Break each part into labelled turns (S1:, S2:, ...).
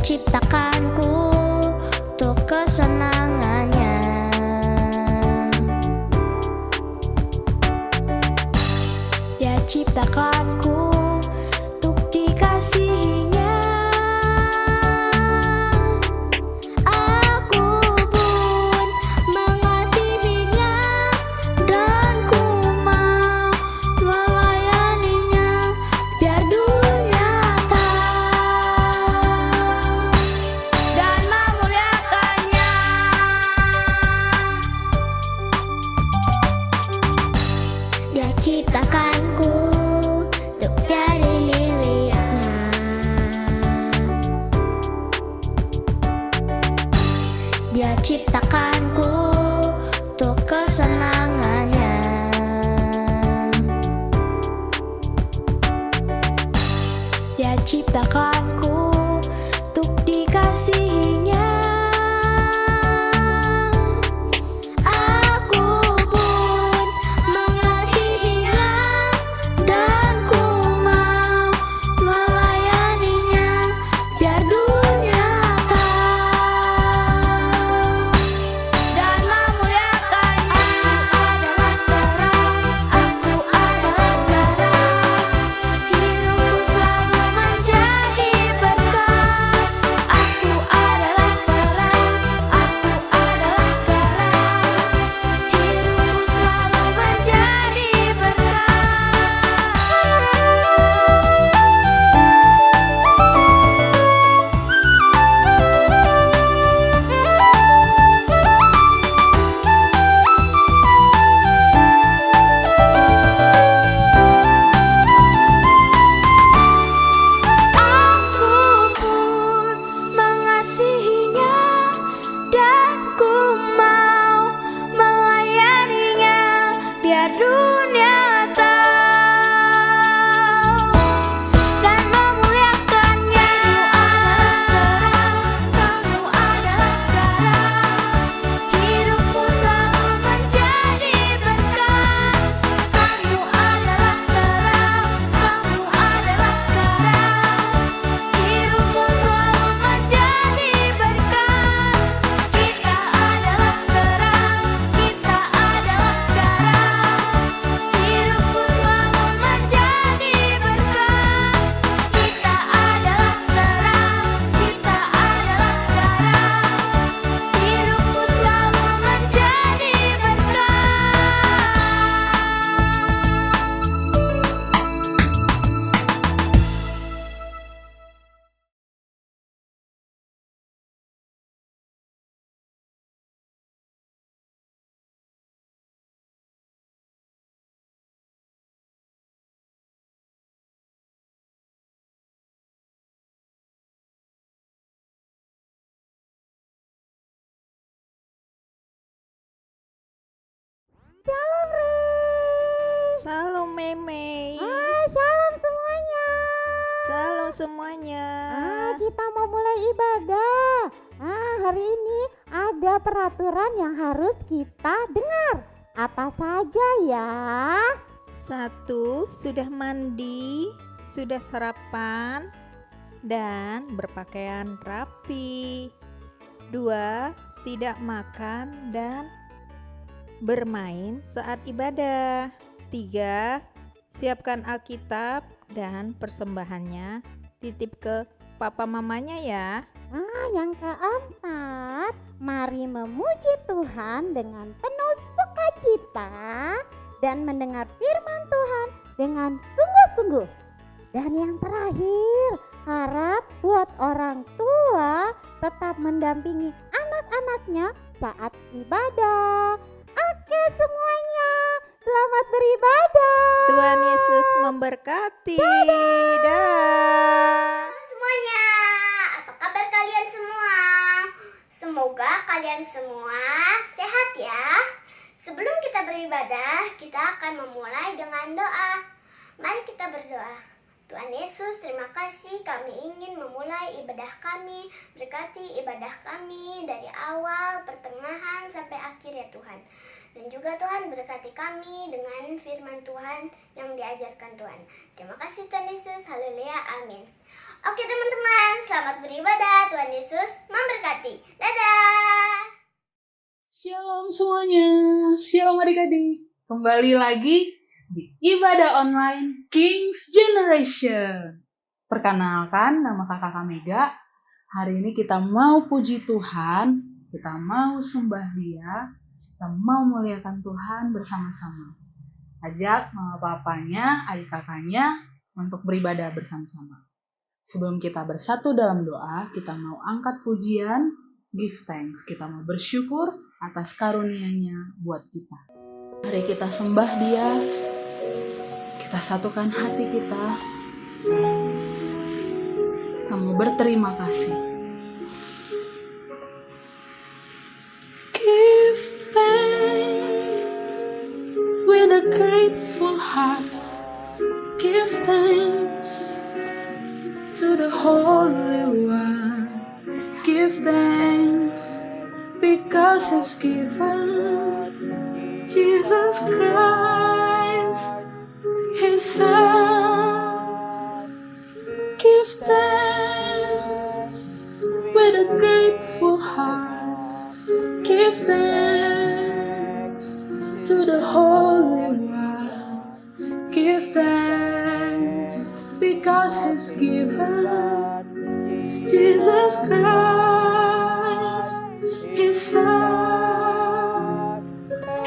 S1: ciptakanku untuk kesenangannya. Dia ciptakanku untuk dikasihinya. Aku pun mengasihinya dan ku mau melayaninya biar dunia tahu dan memuliakannya. Dia ciptakanku untuk jadi miliknya. Dia ciptakanku untuk kesenangannya. Dia ciptakanku untuk dikasihinya. Aku pun mengasihinya dan ku mau melayaninya biar dunia tahu dan memuliakannya. Aku adalah garam, hidupku selalu menjadi berkat. Aku adalah garam, aku adalah garam, hidupku selalu menjadi berkat. Aku pun mengasihinya dan ku mau melayaninya biar dunia tahu dan memuliakannya. Kamu adalah garam, hidupku selalu menjadi berkat. Kamu adalah garam, kamu adalah garam, hidupku selalu menjadi berkat. Kita adalah garam, kita adalah garam, hidupku selalu menjadi berkat. Kita adalah garam, kita adalah garam, hidupku selalu menjadi
S2: Shalom Re.
S3: Shalom Meme.
S2: Shalom semuanya.
S3: Shalom semuanya.
S2: Kita mau mulai ibadah. Hari ini ada peraturan yang harus kita dengar. Apa saja ya?
S3: 1. Sudah mandi, sudah sarapan, dan berpakaian rapi. 2. Tidak makan dan bermain saat ibadah. 3. Siapkan Alkitab dan persembahannya titip ke papa mamanya ya.
S2: Yang keempat, mari memuji Tuhan dengan penuh sukacita dan mendengar firman Tuhan dengan sungguh-sungguh. Dan yang terakhir, harap buat orang tua tetap mendampingi anak-anaknya saat ibadah. Oke semuanya, selamat beribadah.
S3: Tuhan Yesus memberkati. Dadah.
S1: Semuanya, apa kabar kalian semua? Semoga kalian semua sehat ya. Sebelum kita beribadah, kita akan memulai dengan doa. Mari kita berdoa. Tuhan Yesus, terima kasih kami ingin memulai ibadah kami. Berkati ibadah kami dari awal, pertengahan, sampai akhir ya Tuhan. Dan juga Tuhan berkati kami dengan firman Tuhan yang diajarkan Tuhan. Terima kasih Tuhan Yesus, haleluya, amin. Oke teman-teman, selamat beribadah. Tuhan Yesus memberkati. Dadah!
S4: Shalom semuanya, shalom adik-adik. Kembali lagi di ibadah online King's Generation. Perkenalkan, nama kakak Mega. Hari ini kita mau puji Tuhan, kita mau sembah Dia, kita mau muliakan Tuhan bersama-sama. Ajak mama papanya, adik kakaknya untuk beribadah bersama-sama. Sebelum kita bersatu dalam doa, kita mau angkat pujian, give thanks. Kita mau bersyukur atas karunia-Nya buat kita. Mari kita sembah Dia. Kita satukan hati kita. Kita mau berterima kasih. Give thanks with a grateful heart. Give thanks to the Holy One. Give thanks because He's given Jesus Christ, His Son. Give thanks with a grateful heart. Give thanks to the Holy One. Give thanks because He's given Jesus Christ, His Son.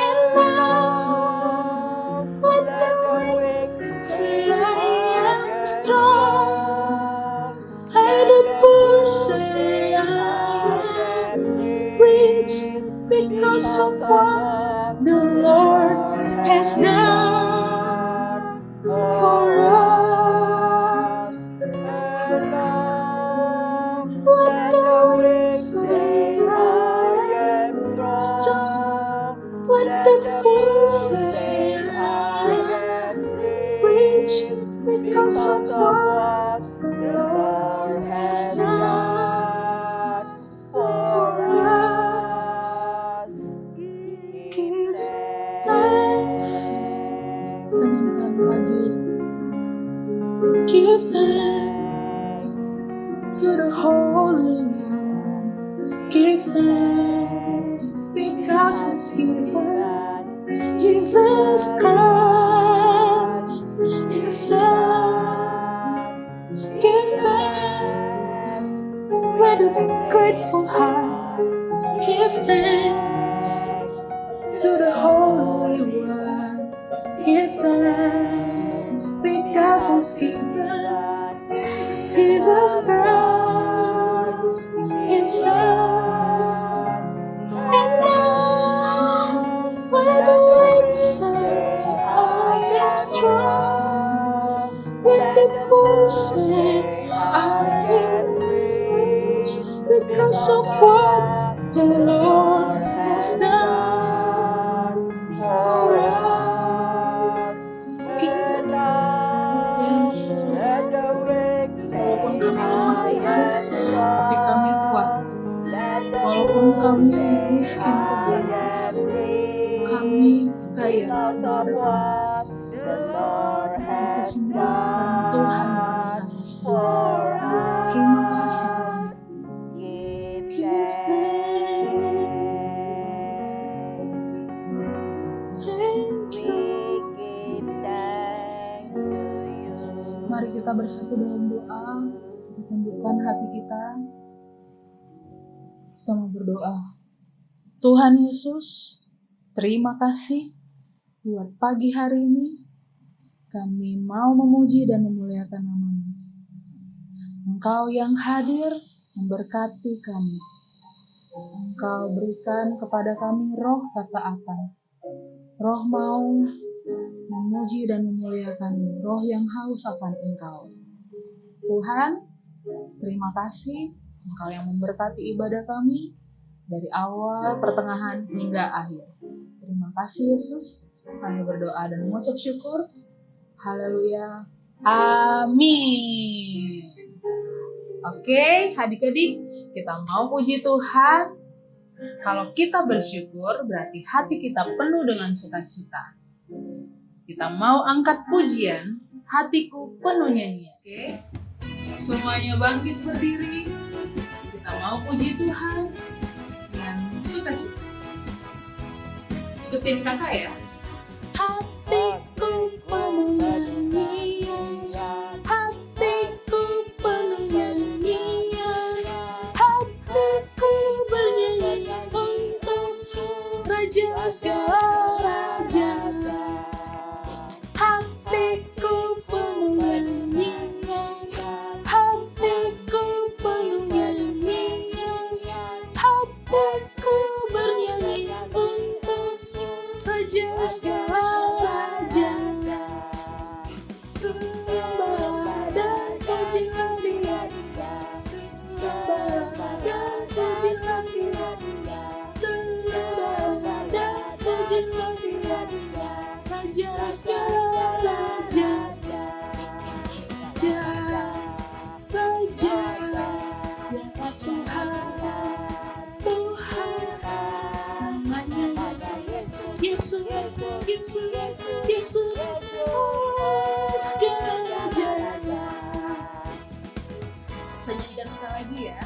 S4: And now let the weak say I am strong. Let the poor say I am rich because of what the Lord has done for us. Let the weak say I am strong. Let the poor say I am rich because of what the Lord has done for us. Give thanks. Kita nyanyikan lagi. Give thanks to the Holy One. Give thanks because He's given Jesus Christ, His Son. Give thanks with a grateful heart. Give thanks to the Holy One. Give thanks because He's given Jesus Christ, His Son. And now, when the weak say I am strong, when the poor say I am rich, because of what the Lord has done for us. Give thanks. Walaupun kami lemah Tuhan, tapi kami kuat. Walaupun kami miskin Tuhan, kami kaya itu semua karena Tuhan mengajarkan semua. Terima kasih Tuhan. Give thanks. Thank you. Mari kita bersatu dalam doa. Kita tundukkan hati kita. Kita mau berdoa. Tuhan Yesus, terima kasih buat pagi hari ini. Kami mau memuji dan memuliakan nama-Mu. Engkau yang hadir memberkati kami. Engkau berikan kepada kami roh ketaatan. Roh mau memuji dan memuliakan-Mu. Roh yang haus akan Engkau. Tuhan, terima kasih Engkau yang memberkati ibadah kami dari awal, pertengahan, hingga akhir. Terima kasih Yesus. Kami berdoa dan mengucap syukur. Haleluya. Amin. Oke, adik-adik, kita mau puji Tuhan. Kalau kita bersyukur, berarti hati kita penuh dengan sukacita. Kita mau angkat pujian, hatiku penuh nyanyian. Oke, semuanya bangkit berdiri. Kita mau puji Tuhan dengan sukacita. Ikutin kakak ya. Hatiku penuh nyanyian, hatiku penuh nyanyian, hatiku bernyanyi untuk Raja segala raja. Hatiku penuh nyanyian, hatiku penuh nyanyian, hatiku bernyanyi untuk Raja segala raja. Sembah dan pujilah Dia, sembah dan pujilah Dia, sembah dan pujilah Dia, Raja segala raja. Raja, Raja, ya Tuhan, Tuhan, namanya Yesus, Yesus, Yesus, Yesus, oh, segala raja. Kita nyanyikan sekali lagi ya.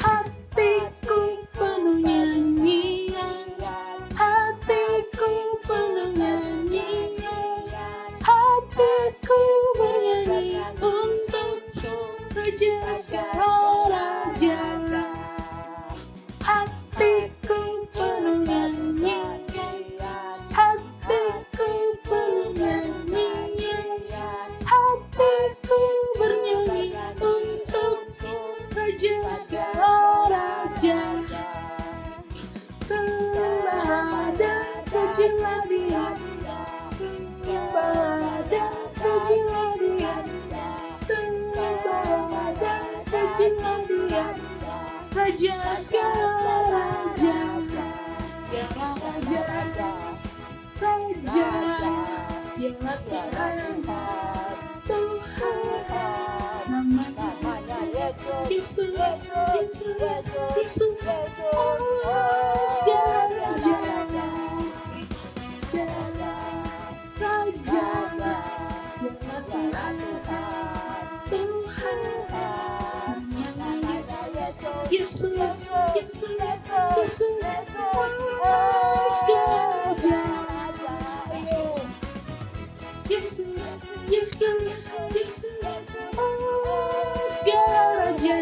S4: Hatiku penuh nyanyian, hatiku penuh nyanyian, hatiku bernyanyi untuk Raja segala raja. Hatiku penuh nyanyian, hatiku penuh nyanyian, hatiku bernyanyi untuk Raja segala raja. Sembah dan pujilah Dia, sembah dan pujilah Dia, sembah dan pujilah Dia, Raja segala raja. Ya Raja, Raja, ya Tuhan, Tuhan, namanya Yesus, Yesus, Yesus, Yesus, oh, segala raja. Raja, Raja, ya Tuhan, Tuhan, namanya Yesus, Yesus, Yesus, Yesus, oh, segala raja. Yesus, Yesus, Yesus, oh, segala raja.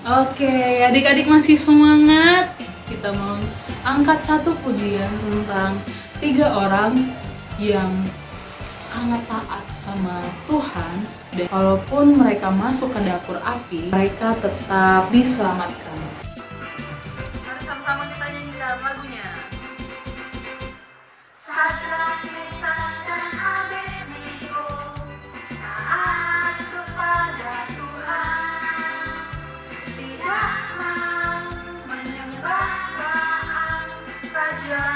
S4: Oke, adik-adik masih semangat? Kita mau angkat satu pujian tentang 3 orang yang sangat taat sama Tuhan, dan walaupun mereka masuk ke dapur api, mereka tetap diselamatkan. Mari sama-sama kita nyanyikan lagunya. Sadrak, Mesak, dan Abednego taat kepada Tuhan, tidak mau menyembah Baal, Raja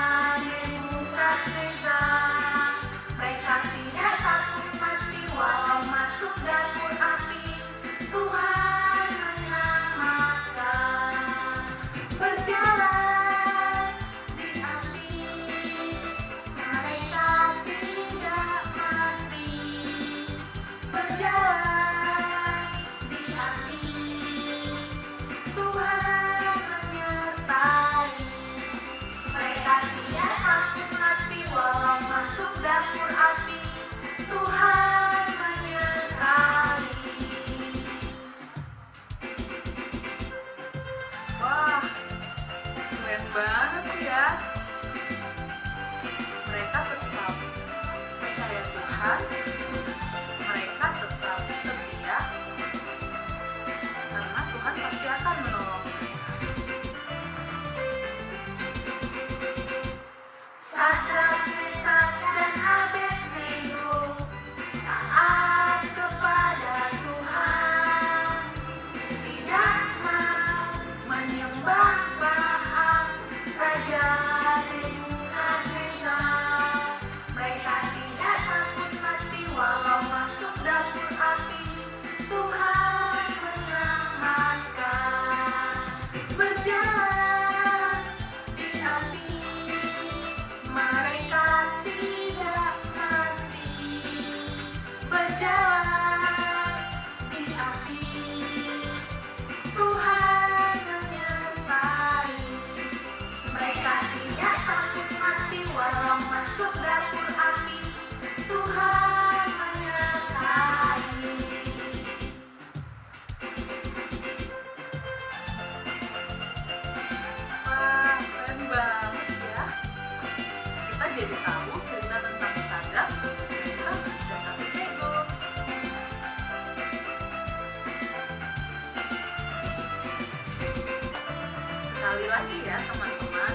S4: Nebukadnezar. Mereka tidak takut mati walau masuk dapur api, Tuhan menyelamatkan. Berjalan di api, mereka tidak mati. Berjalan di api, Tuhan menyertai. Mereka tidak takut mati walau masuk dapur api, Tuhan menyertai. Wah, keren banget ya. Mereka tetap percaya Tuhan, mereka tetap setia, karena Tuhan pasti akan menolong mereka. Sadrak, Mesak, dan Abednego taat kepada Tuhan, tidak mau menyembah jadi tahu cerita tentang Sadap, Mesam, dan Abednego. Sekali lagi ya teman-teman.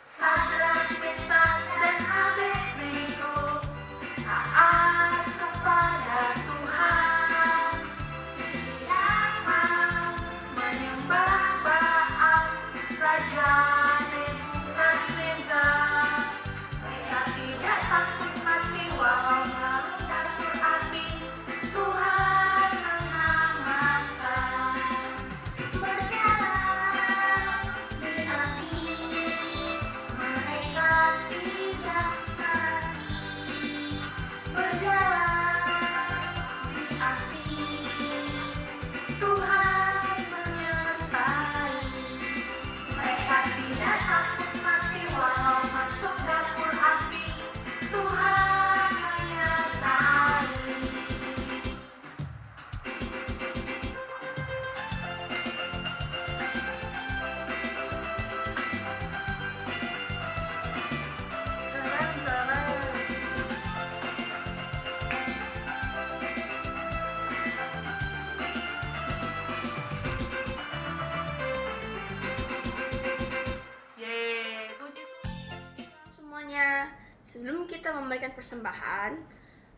S4: Sadrak, Mesam, dan Abednego taat kepada Tuhan, tidak mau menyembah Baal, Raja Nebukadnezar. Mereka tidak takut mati walau masuk dapur api. Tuhan mengamankan. Berjalan di api, mereka tidak mati. Berjalan di api, Tuhan menyertai. Mereka tidak takut mati walau masuk dapur api. Tuhan menyertai. Yeay, puji
S5: Semuanya, sebelum kita memberikan persembahan,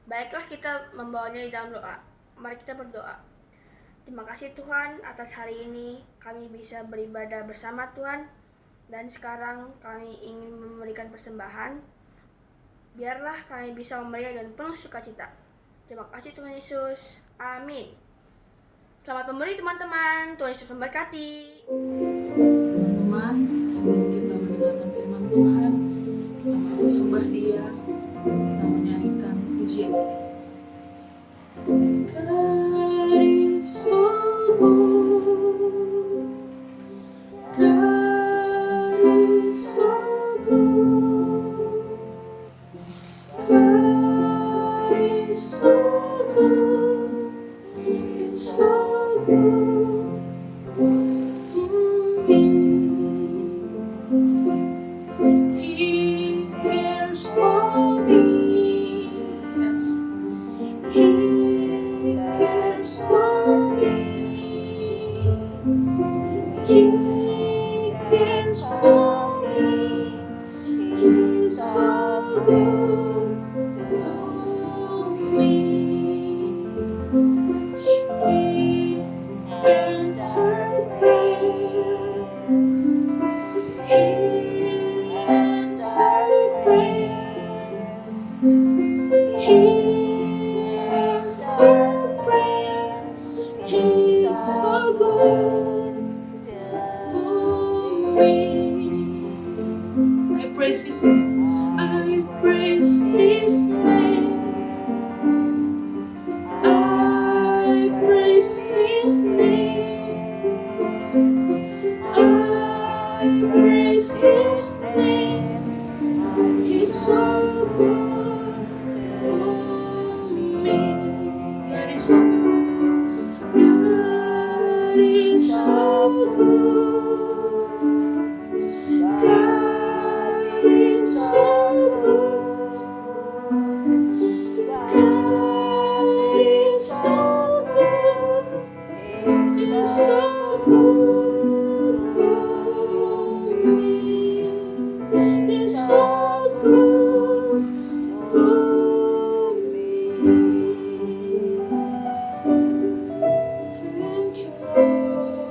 S5: baiklah kita membawanya di dalam doa. Mari kita berdoa. Terima kasih Tuhan atas hari ini kami bisa beribadah bersama Tuhan. Dan sekarang kami ingin memberikan persembahan. Biarlah kami bisa memberikan dengan penuh sukacita. Terima kasih Tuhan Yesus. Amin. Selamat memberi teman-teman. Tuhan Yesus memberkati.
S4: teman-teman, sebelum kita mendengarkan firman Tuhan, kita mau sembah Dia, kita menyanyikan pujian. God is so good. God is so good. God is so good. He's so good to me. He cares for me. Yes. He cares for me. He cares for me. He's so good to me. He answered prayer. He answered prayer. He answered prayer. He's so good to me. I praise His name. I praise His name. I praise His name. I praise His name. He's so good to me. God is so good. God is so good. God is so good. God is so good. He's so good to me. He's so good to me. Thank you, Lord.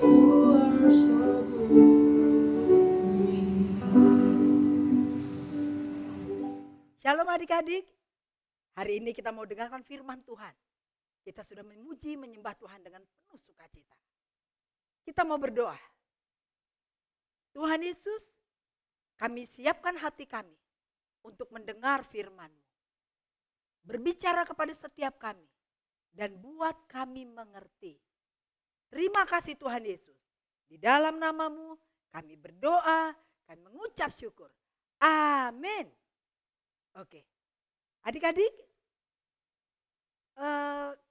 S4: You are so good to me.
S6: Shalom adik-adik, hari ini kita mau dengarkan firman Tuhan. Kita sudah memuji, menyembah Tuhan dengan penuh sukacita. Kita mau berdoa. Tuhan Yesus, kami siapkan hati kami untuk mendengar firman-Mu. Berbicara kepada setiap kami dan buat kami mengerti. Terima kasih Tuhan Yesus. Di dalam nama-Mu kami berdoa, kami mengucap syukur. Amin. Oke, adik-adik,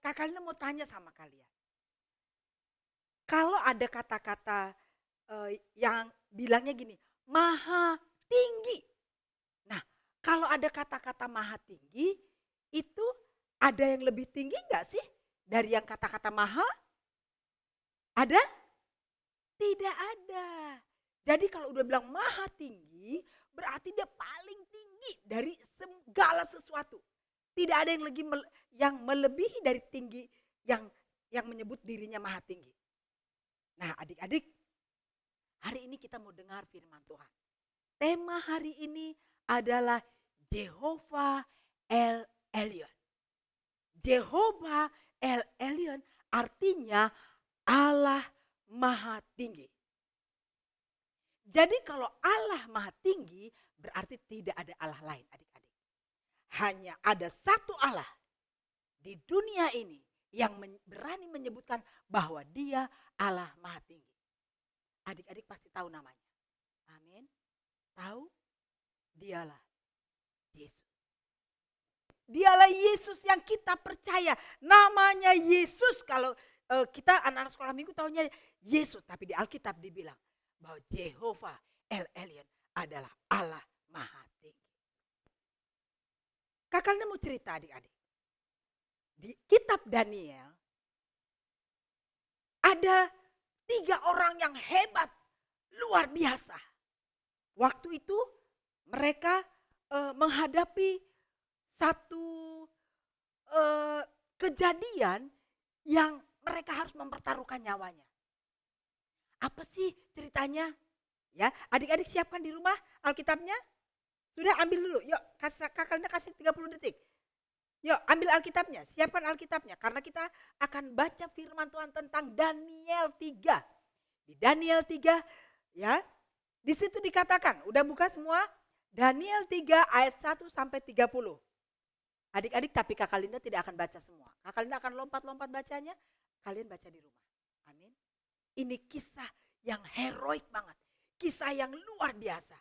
S6: Kak Kalina mau tanya sama kalian. Kalau ada kata-kata yang bilangnya gini, maha tinggi. Kalau ada kata-kata maha tinggi, itu ada yang lebih tinggi enggak sih dari yang kata-kata maha? Ada? Tidak ada. Jadi kalau udah bilang maha tinggi, berarti dia paling tinggi dari segala sesuatu. Tidak ada yang lagi yang melebihi dari tinggi yang menyebut dirinya maha tinggi. Nah, adik-adik, hari ini kita mau dengar firman Tuhan. Tema hari ini adalah Jehovah El Elyon. Jehovah El Elyon artinya Allah Maha Tinggi. Jadi kalau Allah Maha Tinggi berarti tidak ada Allah lain, adik-adik. Hanya ada satu Allah di dunia ini yang berani menyebutkan bahwa dia Allah Maha Tinggi. Adik-adik pasti tahu namanya. Amin. Tahu? Dialah Yesus. Dialah Yesus yang kita percaya. Namanya Yesus. Kalau kita anak-anak sekolah minggu tahunya Yesus. Tapi di Alkitab dibilang bahwa Jehovah El Elyon adalah Allah Maha Tinggi. Kakaknya mau cerita adik-adik. Di kitab Daniel ada 3 orang yang hebat, luar biasa. Waktu itu mereka menghadapi satu kejadian yang mereka harus mempertaruhkan nyawanya. Apa sih ceritanya? Ya, adik-adik siapkan di rumah Alkitabnya. Sudah ambil dulu. Yuk, kakaknya kasih 30 detik. Yuk, ambil Alkitabnya, siapkan Alkitabnya. Karena kita akan baca firman Tuhan tentang Daniel 3. Di Daniel 3, ya, di situ dikatakan, udah buka semua? Daniel 3 ayat 1 sampai 30. Adik-adik, tapi Kakak Linda tidak akan baca semua. Kakak Linda akan lompat-lompat bacanya, kalian baca di rumah. Amin. Ini kisah yang heroik banget. Kisah yang luar biasa.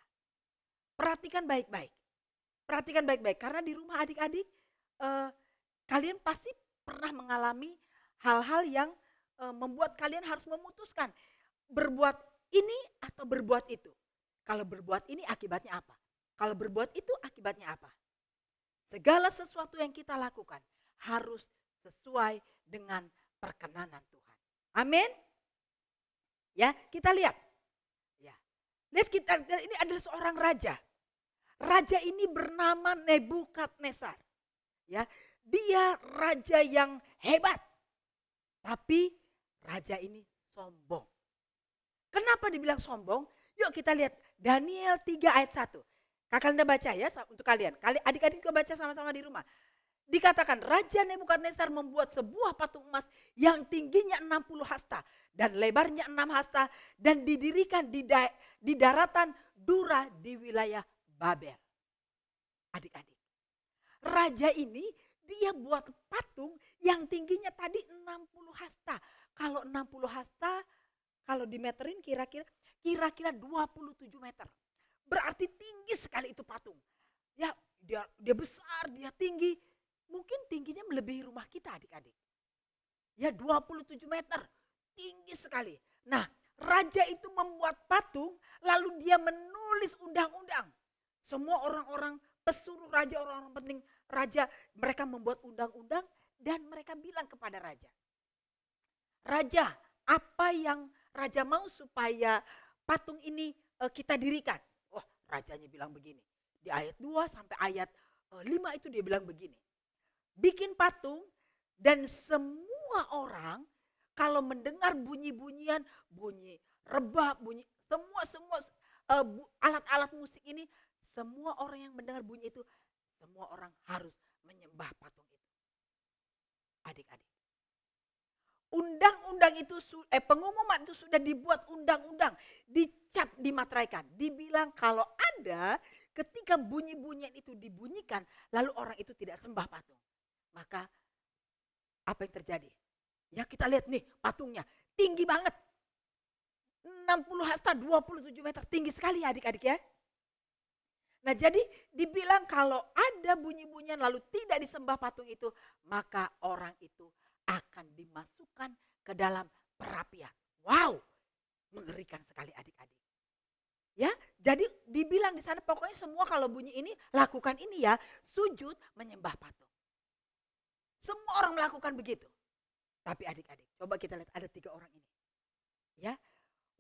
S6: Perhatikan baik-baik. Perhatikan baik-baik, karena di rumah adik-adik, kalian pasti pernah mengalami hal-hal yang membuat kalian harus memutuskan berbuat ini atau berbuat itu. Kalau berbuat ini akibatnya apa? Kalau berbuat itu akibatnya apa? Segala sesuatu yang kita lakukan harus sesuai dengan perkenanan Tuhan. Amin. Ya, kita lihat. Ya. Lihat kita, ini adalah seorang raja. Raja ini bernama Nebukadnezar. Ya, dia raja yang hebat. Tapi raja ini sombong. Kenapa dibilang sombong? Yuk kita lihat Daniel 3 ayat 1. Kakak Linda baca ya untuk kalian. Adik-adik juga baca sama-sama di rumah. Dikatakan Raja Nebukadnezar membuat sebuah patung emas yang tingginya 60 hasta dan lebarnya 6 hasta dan didirikan di daratan Dura di wilayah Babel. Adik-adik. Raja ini dia buat patung yang tingginya tadi 60 hasta. Kalau 60 hasta, kalau dimeterin kira-kira 27 meter. Berarti tinggi sekali itu patung. Ya, dia besar, dia tinggi. Mungkin tingginya melebihi rumah kita adik-adik. Ya 27 meter, tinggi sekali. Nah, raja itu membuat patung, lalu dia menulis undang-undang. Semua orang-orang pesuruh raja, orang-orang penting raja, mereka membuat undang-undang dan mereka bilang kepada raja. Raja, apa yang raja mau supaya patung ini kita dirikan? Wah, rajanya bilang begini. Di ayat 2 sampai ayat 5 itu dia bilang begini. Bikin patung dan semua orang kalau mendengar bunyi-bunyian, bunyi rebab, bunyi semua alat-alat musik ini, semua orang yang mendengar bunyi itu, semua orang harus menyembah patung itu. Adik-adik. Undang-undang itu, pengumuman itu sudah dibuat undang-undang, dicap, dimateraikan. Dibilang kalau ada ketika bunyi-bunyian itu dibunyikan, lalu orang itu tidak sembah patung. Maka apa yang terjadi? Ya kita lihat nih patungnya, tinggi banget. 60 hasta, 27 meter, tinggi sekali ya adik-adik ya. Nah jadi dibilang kalau ada bunyi-bunyian lalu tidak disembah patung itu, maka orang itu akan dimasukkan ke dalam perapian. Wow, mengerikan sekali adik-adik. Ya, Jadi dibilang di sana pokoknya semua kalau bunyi ini lakukan ini ya, sujud menyembah patung. Semua orang melakukan begitu. Tapi adik-adik, coba kita lihat ada 3 orang ini. Ya.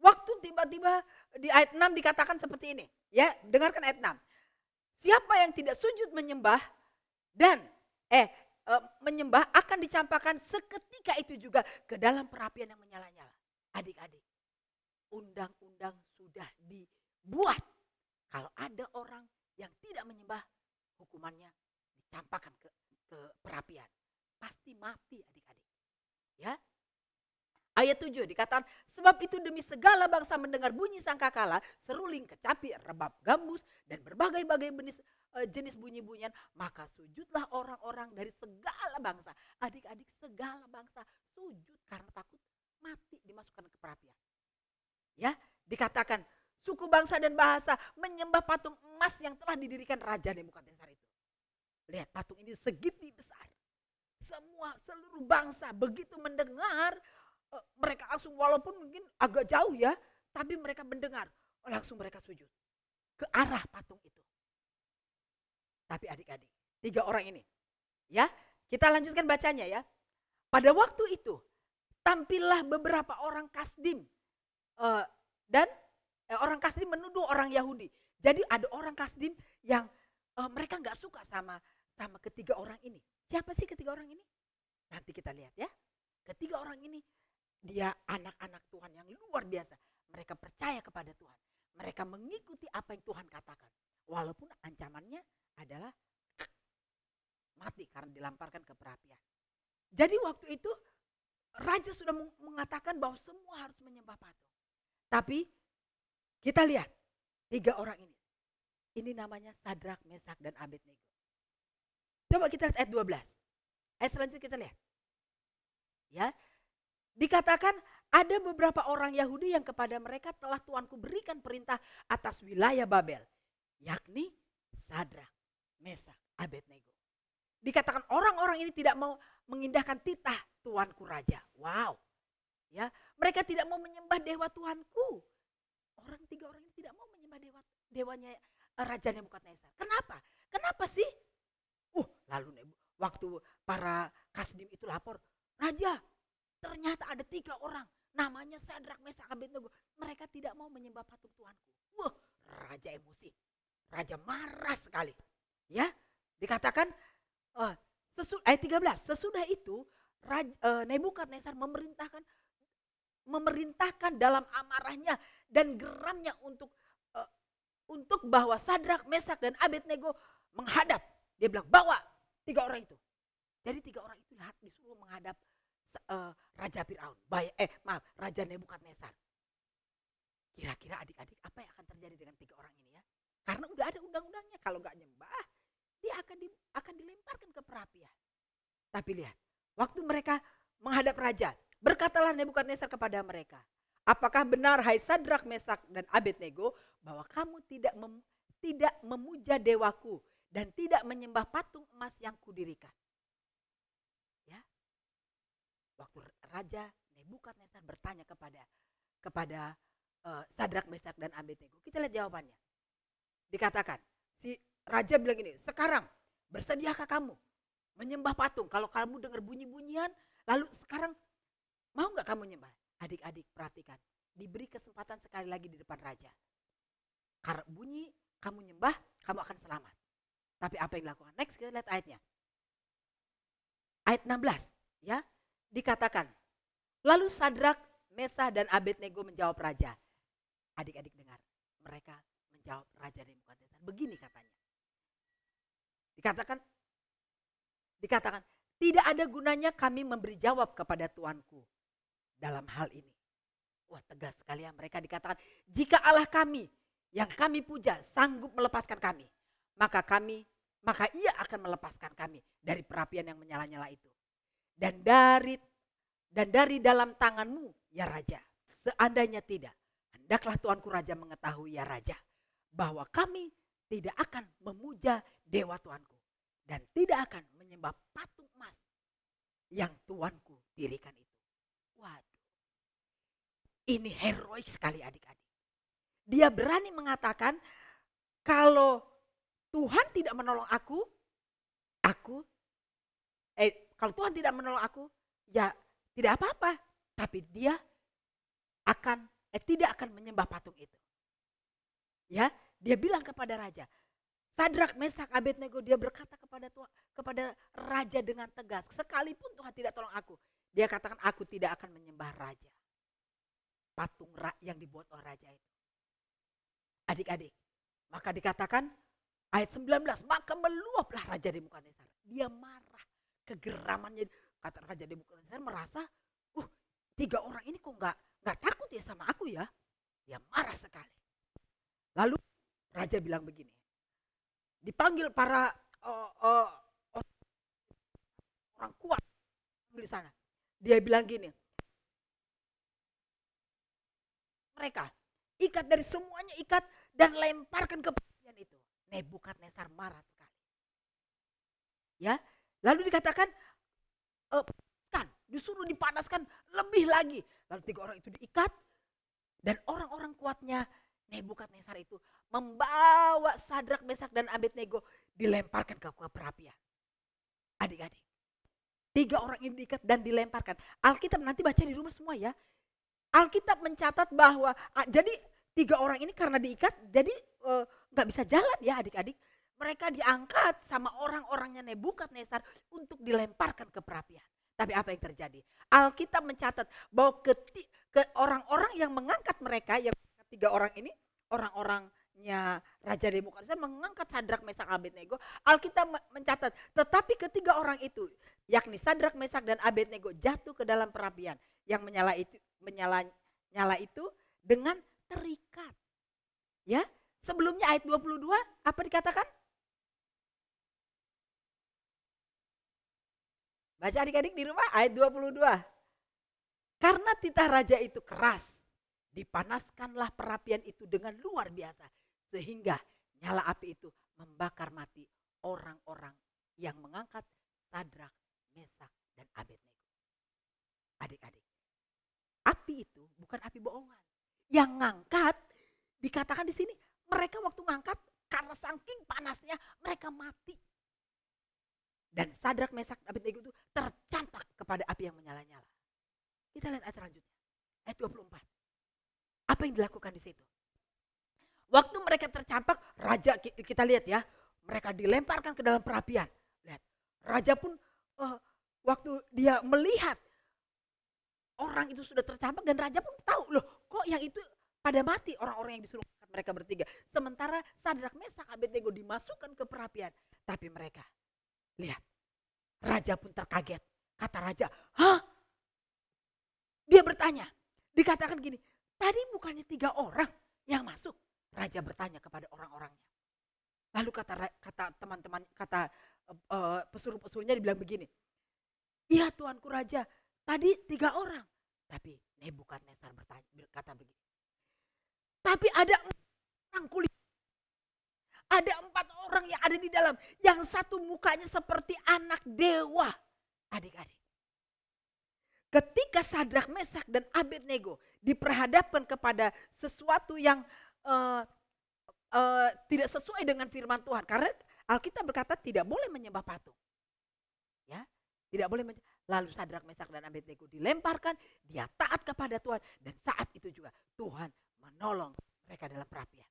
S6: Waktu tiba-tiba di ayat 6 dikatakan seperti ini. Ya, dengarkan ayat 6. Siapa yang tidak sujud menyembah dan menyembah akan dicampakkan seketika itu juga ke dalam perapian yang menyala-nyala. Adik-adik, undang-undang sudah dibuat. Kalau ada orang yang tidak menyembah, hukumannya dicampakkan ke perapian. Pasti mati adik-adik. Ya. Ayat 7 dikatakan, sebab itu demi segala bangsa mendengar bunyi sangkakala, seruling, kecapi, rebab gambus, dan berbagai-bagai jenis bunyi-bunyian, maka sujudlah orang-orang dari segala bangsa. Adik-adik, segala bangsa sujud karena takut mati dimasukkan ke perapian. Ya, dikatakan suku bangsa dan bahasa menyembah patung emas yang telah didirikan Raja Nebukadnezar itu. Lihat patung ini segiti besar. Seluruh bangsa begitu mendengar, mereka langsung walaupun mungkin agak jauh ya, tapi mereka mendengar, langsung mereka sujud ke arah patung itu. Tapi adik-adik, 3 orang ini, ya kita lanjutkan bacanya ya. Pada waktu itu tampillah beberapa orang Kasdim dan orang Kasdim menuduh orang Yahudi. Jadi ada orang Kasdim yang mereka nggak suka sama ketiga orang ini. Siapa sih ketiga orang ini? Nanti kita lihat ya. Ketiga orang ini dia anak-anak Tuhan yang luar biasa. Mereka percaya kepada Tuhan. Mereka mengikuti apa yang Tuhan katakan. Walaupun ancamannya adalah mati karena dilamparkan ke perapian. Jadi waktu itu raja sudah mengatakan bahwa semua harus menyembah patung. Tapi kita lihat 3 orang ini. Ini namanya Sadrak, Mesak, dan Abednego. Coba kita lihat ayat 12. Ayat selanjutnya kita lihat. Ya, dikatakan ada beberapa orang Yahudi yang kepada mereka telah Tuanku berikan perintah atas wilayah Babel. Yakni Sadrak, Mesak, Abednego. Dikatakan orang-orang ini tidak mau mengindahkan titah Tuanku Raja. Wow. Ya, mereka tidak mau menyembah dewa Tuanku. 3 orang ini tidak mau menyembah dewanya Raja Nebukadnezar. Kenapa? Kenapa sih? Lalu waktu para Kasdim itu lapor, Raja, ternyata ada 3 orang, namanya Sadrak, Mesak, Abednego. Mereka tidak mau menyembah patung Tuanku. Raja emosi, raja marah sekali. Ya, dikatakan ayat 13, sesudah itu Nebukadnezar memerintahkan dalam amarahnya dan geramnya untuk bahwa Sadrak, Mesak, dan Abednego menghadap. Dia bilang bawa 3 orang itu. Jadi 3 orang itu disuruh menghadap Raja Firaun, Raja Nebukadnezar. Kira-kira adik-adik apa yang akan terjadi dengan 3 orang ini ya? Karena udah ada undang-undangnya, kalau nggak nyembah dia akan dilemparkan ke perapian. Tapi lihat, waktu mereka menghadap raja, berkatalah Nebukadnezar kepada mereka, apakah benar hai Sadrak, Mesak, dan Abednego bahwa kamu tidak memuja dewaku dan tidak menyembah patung emas yang kudirikan? Ya. Waktu Raja Nebukadnezar bertanya kepada Sadrak, Mesak, dan Abednego, kita lihat jawabannya. Dikatakan, si raja bilang ini, sekarang bersediakah kamu menyembah patung? Kalau kamu dengar bunyi-bunyian, lalu sekarang mau nggak kamu nyembah? Adik-adik perhatikan, diberi kesempatan sekali lagi di depan raja. Karena bunyi kamu nyembah, kamu akan selamat. Tapi apa yang dilakukan? Next kita lihat ayatnya. Ayat 16 ya, dikatakan, lalu Sadrak, Mesak, dan Abednego menjawab raja. Adik-adik dengar, mereka menjawab Raja Nebukadnezar. Begini katanya. Dikatakan, tidak ada gunanya kami memberi jawab kepada Tuanku dalam hal ini. Wah, tegas sekali ya mereka. Dikatakan, jika Allah kami yang kami puja sanggup melepaskan kami, maka ia akan melepaskan kami dari perapian yang menyala-nyala itu. Dan dari dalam tanganmu ya Raja. Seandainya tidak, hendaklah Tuanku Raja mengetahui ya Raja, bahwa kami tidak akan memuja dewa Tuanku dan tidak akan menyembah patung emas yang Tuanku dirikan itu. Waduh, ini heroik sekali adik-adik. dia berani mengatakan, kalau Tuhan tidak menolong aku, kalau Tuhan tidak menolong aku, ya tidak apa-apa. Tapi dia tidak akan menyembah patung itu. Ya, dia bilang kepada raja, Sadrak, Mesak, Abednego, dia berkata kepada raja dengan tegas, sekalipun Tuhan tidak tolong aku, dia katakan aku tidak akan menyembah raja. Patung yang dibuat oleh raja itu. Adik-adik, maka dikatakan ayat 19, maka meluaplah Raja Nebukadnezar. Dia marah, kegeramannya, kata Raja Nebukadnezar merasa, 3 orang ini kok nggak takut ya sama aku ya. Dia marah sekali. Lalu Raja bilang begini, dipanggil para orang kuat di sana. Dia bilang gini, mereka ikat dari semuanya, ikat dan lemparkan ke perapian itu. Nebukadnezar marah sekali. Ya, lalu dikatakan disuruh dipanaskan lebih lagi. Lalu 3 orang itu diikat dan orang-orang kuatnya Nebukadnezar itu membawa Sadrak, Mesak dan Abednego dilemparkan ke perapian. Adik-adik, 3 orang ini diikat dan dilemparkan. Alkitab nanti baca di rumah semua ya. Alkitab mencatat bahwa jadi 3 orang ini karena diikat jadi nggak bisa jalan ya adik-adik. Mereka diangkat sama orang-orangnya Nebukadnezar untuk dilemparkan ke perapian. Tapi apa yang terjadi? Alkitab mencatat bahwa ke orang-orang yang mengangkat mereka, yang 3 orang ini, orang-orangnya Raja Nebukadnezar mengangkat Sadrak, Mesak, Abednego. Alkitab mencatat, tetapi ketiga orang itu, yakni Sadrak, Mesak dan Abednego jatuh ke dalam perapian yang menyala itu dengan terikat. Ya, sebelumnya ayat 22 apa dikatakan? Baca adik-adik di rumah ayat 22. Karena titah raja itu keras, dipanaskanlah perapian itu dengan luar biasa. Sehingga nyala api itu membakar mati orang-orang yang mengangkat Sadrak, Mesak, dan Abednego. Adik-adik, api itu bukan api bohongan. Yang ngangkat, dikatakan di sini, mereka waktu ngangkat karena saking panasnya mereka mati. Dan Sadrak, Mesak, Abednego itu tercampak kepada api yang menyala-nyala. Kita lihat ayat selanjutnya. Ayat 24. Apa yang dilakukan di situ? Waktu mereka tercampak, raja kita lihat ya. Mereka dilemparkan ke dalam perapian. Lihat, raja pun waktu dia melihat orang itu sudah tercampak dan raja pun tahu loh kok yang itu pada mati orang-orang yang disuruh mereka bertiga. Sementara Sadrak, Mesak, Abednego dimasukkan ke perapian. Tapi mereka, lihat, raja pun terkaget. Kata raja, hah? Dia bertanya, dikatakan gini, tadi bukannya 3 orang yang masuk? Raja bertanya kepada orang-orangnya. Lalu kata teman-teman, kata pesuruh-pesuruhnya dibilang begini, iya tuanku raja, tadi 3 orang. Tapi Nebukadnezar berkata begini, tapi ada 4 orang kulit. Ada 4 orang yang ada di dalam. Yang satu mukanya seperti anak dewa. Adik-adik. Ketika Sadrak, Mesak dan Abednego diperhadapkan kepada sesuatu yang tidak sesuai dengan firman Tuhan. Karena Alkitab berkata tidak boleh menyembah patung. Ya, tidak boleh lalu Sadrak, Mesak dan Abednego dilemparkan. Dia taat kepada Tuhan. Dan saat itu juga Tuhan menolong mereka dalam perapian.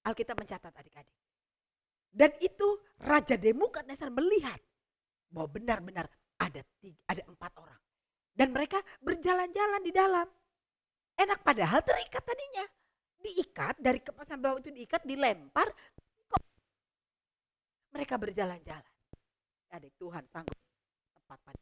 S6: Alkitab mencatat adik-adik. Dan itu Raja Nebukadnezar melihat bahwa benar-benar ada 4 orang. Dan mereka berjalan-jalan di dalam. Enak padahal terikat tadinya. Diikat, dari kepala sampai bawah itu diikat, dilempar. Mereka berjalan-jalan. Adik, Tuhan sanggup tepat pada.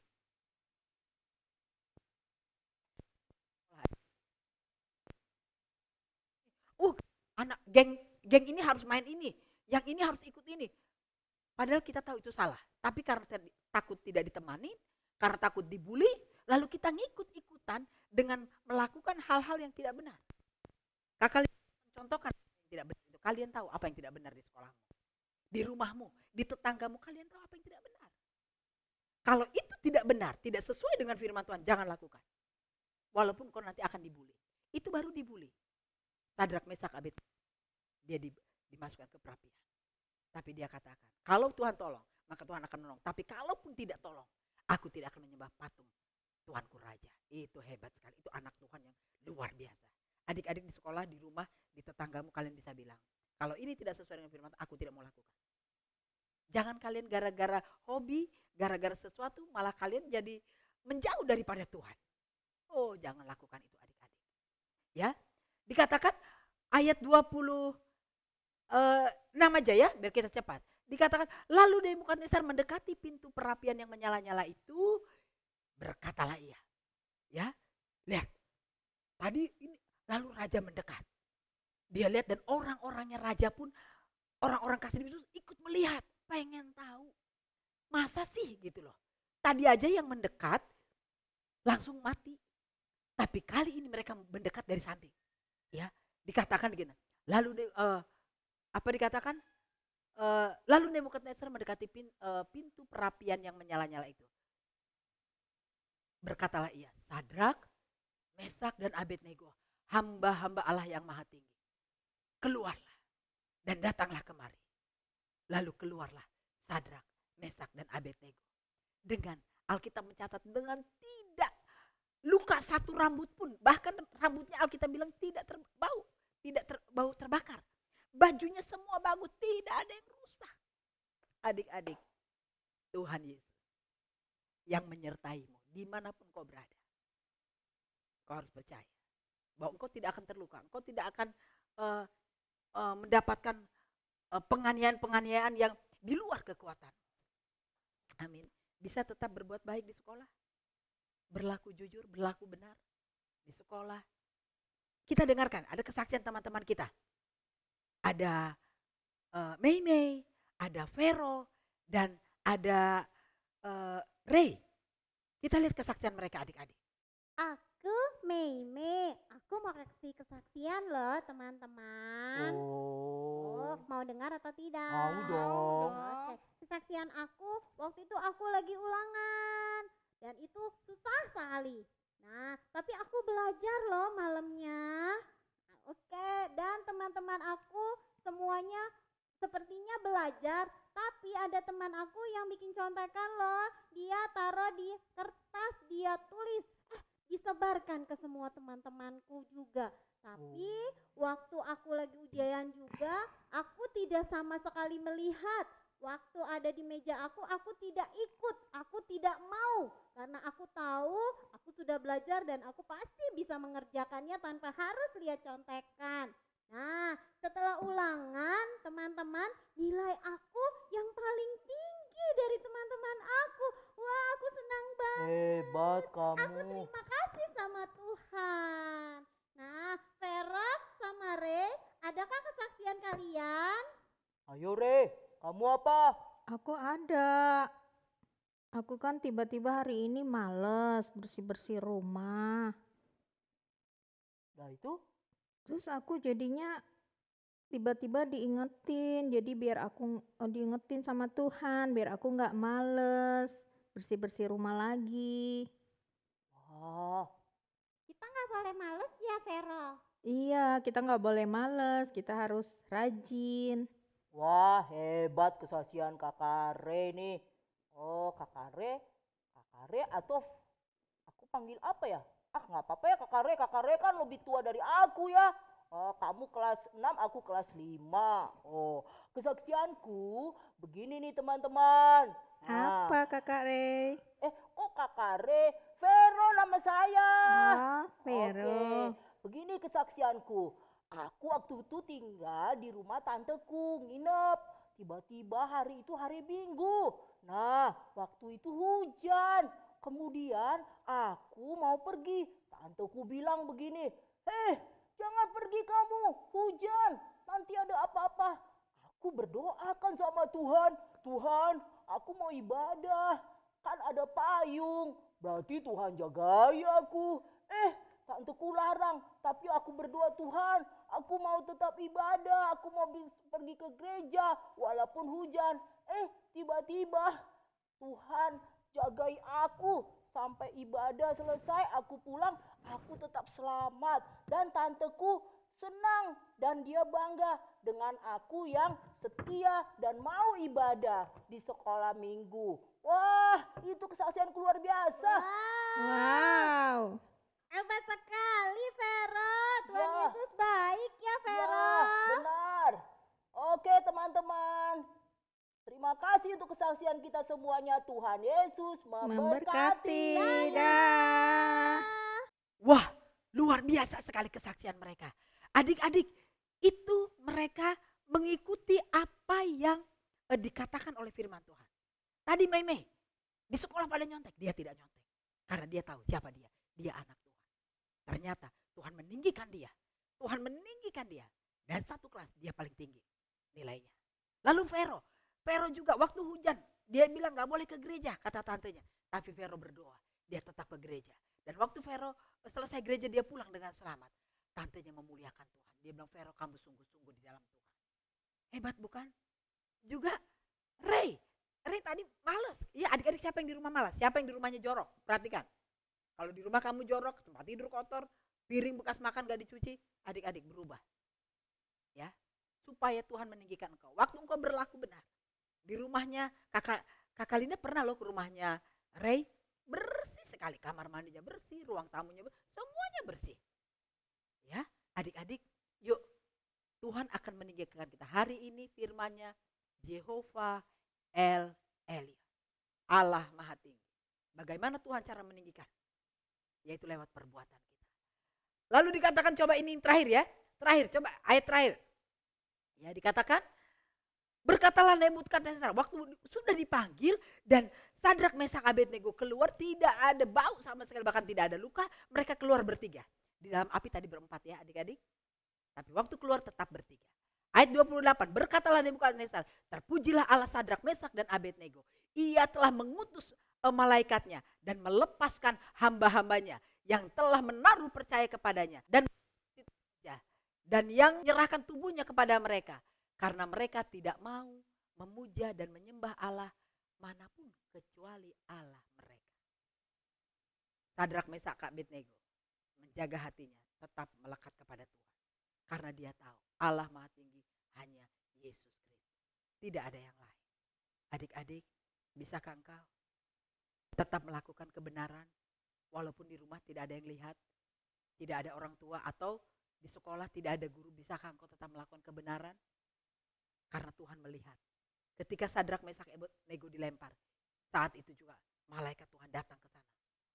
S6: Anak geng ini harus main ini, yang ini harus ikut ini. Padahal kita tahu itu salah. Tapi karena takut tidak ditemani, karena takut dibully, lalu kita ngikut-ikutan dengan melakukan hal-hal yang tidak benar. Kakak contohkan yang tidak benar itu. Kalian tahu apa yang tidak benar di sekolahmu, di rumahmu, di tetanggamu. Kalian tahu apa yang tidak benar. Kalau itu tidak benar, tidak sesuai dengan firman Tuhan, jangan lakukan. Walaupun kau nanti akan dibully. Itu baru dibully. Sadrak, Mesak, Abed, dia dimasukkan ke perapian. Tapi dia katakan, kalau Tuhan tolong, maka Tuhan akan menolong. Tapi kalaupun tidak tolong, aku tidak akan menyembah patung Tuanku Raja. Itu hebat sekali. Itu anak Tuhan yang luar biasa. Adik-adik di sekolah, di rumah, di tetanggamu, kalian bisa bilang, kalau ini tidak sesuai dengan firman, aku tidak mau lakukan. Jangan kalian gara-gara hobi, gara-gara sesuatu, malah kalian jadi menjauh daripada Tuhan. Oh, jangan lakukan itu adik-adik. Ya, dikatakan ayat 20 6 aja ya, biar kita cepat. Dikatakan, lalu Nebukadnezar mendekati pintu perapian yang menyala-nyala itu, berkatalah ia. Ya, lihat. Tadi ini lalu raja mendekat. Dia lihat dan orang-orangnya raja pun, orang-orang kasih itu ikut melihat, pengen tahu. Masa sih gitu loh. Tadi aja yang mendekat langsung mati. Tapi kali ini mereka mendekat dari samping. Ya, dikatakan begini. Lalu apa dikatakan? Lalu Nebukadnezar mendekati pintu perapian yang menyala-nyala itu. Berkatalah ia, Sadrak, Mesak, dan Abednego, hamba-hamba Allah yang maha tinggi. Keluarlah dan datanglah kemari. Lalu keluarlah Sadrak, Mesak, dan Abednego. Dengan Alkitab mencatat dengan tidak luka satu rambut pun. Bahkan rambutnya Alkitab bilang tidak terbau, bau terbakar. Bajunya semua bagus, tidak ada yang rusak. Adik-adik, Tuhan Yesus yang menyertaimu dimanapun kau berada. Kau harus percaya bahwa engkau tidak akan terluka, engkau tidak akan mendapatkan penganiayaan-penganiayaan yang di luar kekuatan. Amin. Bisa tetap berbuat baik di sekolah, berlaku jujur, berlaku benar di sekolah. Kita dengarkan, ada kesaksian teman-teman kita. Ada Mei, ada Vero, dan ada Ray. Kita lihat kesaksian mereka adik-adik.
S2: Aku Mei, aku mau kasih kesaksian loh teman-teman. Oh, mau dengar atau tidak?
S7: Mau dong.
S2: Oke. Kesaksian aku, waktu itu aku lagi ulangan dan itu susah sekali. Nah, tapi aku belajar loh malamnya. Oke, dan teman-teman aku semuanya sepertinya belajar, tapi ada teman aku yang bikin contekan loh. Dia taruh di kertas, dia tulis, disebarkan ke semua teman-temanku juga. Tapi waktu aku lagi ujian juga, aku tidak sama sekali melihat. Waktu ada di meja aku tidak ikut, aku tidak mau. Karena aku tahu aku sudah belajar dan aku pasti bisa mengerjakannya tanpa harus lihat contekan. Nah, setelah ulangan teman-teman, nilai aku yang paling tinggi dari teman-teman aku. Wah, aku senang banget.
S7: Hebat
S2: Aku
S7: kamu.
S2: terima kasih sama Tuhan. Nah, Vera sama Re, adakah kesaksian kalian?
S7: Ayo Re, kamu apa?
S3: Aku ada. Aku kan tiba-tiba hari ini males bersih-bersih rumah.
S7: Nah itu?
S3: Terus aku jadinya tiba-tiba diingetin. Jadi biar aku diingetin sama Tuhan, biar aku nggak males bersih-bersih rumah lagi.
S7: Wah,
S2: Kita nggak boleh males ya, Vera.
S3: Iya, kita nggak boleh males, kita harus rajin.
S7: wah hebat kesaksian Kakak Re nih. Oh Kakak Re atau aku panggil apa ya? Nggak apa-apa ya Kakak Re kan lebih tua dari aku ya. Kamu kelas 6, aku kelas 5. Oh, kesaksianku begini nih teman-teman. Nah,
S3: Apa Kakak Rey?
S7: Kakak Re, Vero nama saya.
S3: Oh, Vero.
S7: Oke, begini kesaksianku. Aku waktu itu tinggal di rumah tanteku, nginep. Tiba-tiba hari itu hari Minggu. Nah, waktu itu hujan. Kemudian aku mau pergi. Tanteku bilang begini, jangan pergi kamu, hujan. Nanti ada apa-apa. Aku berdoa kan sama Tuhan. Tuhan, aku mau ibadah. Kan ada payung. Berarti Tuhan jagai aku. Tanteku larang, tapi aku berdoa, Tuhan, aku mau tetap ibadah, aku mau pergi ke gereja walaupun hujan. Tiba-tiba Tuhan jagai aku sampai ibadah selesai, aku pulang, aku tetap selamat dan tanteku senang dan dia bangga dengan aku yang setia dan mau ibadah di sekolah minggu. Wah, itu kesaksianku luar biasa.
S3: Wow.
S2: Hebat sekali, Vero. Tuhan
S7: Ya.
S2: Yesus baik ya, Vero.
S7: Ya, benar. Oke teman-teman. Terima kasih untuk kesaksian kita semuanya. Tuhan Yesus memberkati.
S3: Memberkati. Dah.
S6: Wah, luar biasa sekali kesaksian mereka. Adik-adik, itu mereka mengikuti apa yang dikatakan oleh firman Tuhan. Tadi Mei di sekolah pada nyontek, dia tidak nyontek. Karena dia tahu siapa dia. Dia anak Tuhan. Ternyata Tuhan meninggikan dia. Tuhan meninggikan dia. Dan satu kelas dia paling tinggi nilainya. Lalu Vero juga waktu hujan. Dia bilang gak boleh ke gereja kata tantenya. Tapi Vero berdoa. Dia tetap ke gereja. Dan waktu Vero selesai gereja dia pulang dengan selamat. Tantenya memuliakan Tuhan. Dia bilang, Vero kamu sungguh-sungguh di dalam Tuhan. Hebat bukan? Juga Ray tadi malas. Iya adik-adik siapa yang di rumah malas? Siapa yang di rumahnya jorok? Perhatikan. Kalau di rumah kamu jorok, tempat tidur kotor, piring bekas makan gak dicuci, adik-adik berubah. Ya, supaya Tuhan meninggikan engkau. Waktu engkau berlaku benar. Di rumahnya kakak Linda pernah loh ke rumahnya Ray, bersih sekali, kamar mandinya bersih, ruang tamunya bersih, semuanya bersih. Ya, adik-adik, yuk Tuhan akan meninggikan kita. Hari ini firman-Nya Jehovah El Elyon, Allah Maha Tinggi. Bagaimana Tuhan cara meninggikan? Yaitu lewat perbuatan kita. Lalu dikatakan coba ini terakhir ya. Terakhir coba ayat terakhir. Ya dikatakan berkatalah Nebukadnezar waktu sudah dipanggil dan Sadrak Mesak Abednego keluar tidak ada bau sama sekali bahkan tidak ada luka. Mereka keluar bertiga. Di dalam api tadi berempat ya adik-adik. Tapi waktu keluar tetap bertiga. Ayat 28 berkatalah Nebukadnezar terpujilah Allah Sadrak Mesak dan Abednego. Ia telah mengutus malaikatnya dan melepaskan hamba-hambanya yang telah menaruh percaya kepadanya dan yang menyerahkan tubuhnya kepada mereka karena mereka tidak mau memuja dan menyembah Allah manapun kecuali Allah mereka. Sadrak Mesak Abednego menjaga hatinya tetap melekat kepada Tuhan karena dia tahu Allah Maha Tinggi hanya Yesus Kristus, tidak ada yang lain. Adik-adik, bisakah engkau tetap melakukan kebenaran walaupun di rumah tidak ada yang lihat, tidak ada orang tua atau di sekolah tidak ada guru, bisakah engkau tetap melakukan kebenaran? Karena Tuhan melihat. Ketika Sadrak Mesak Abednego dilempar, saat itu juga malaikat Tuhan datang ke sana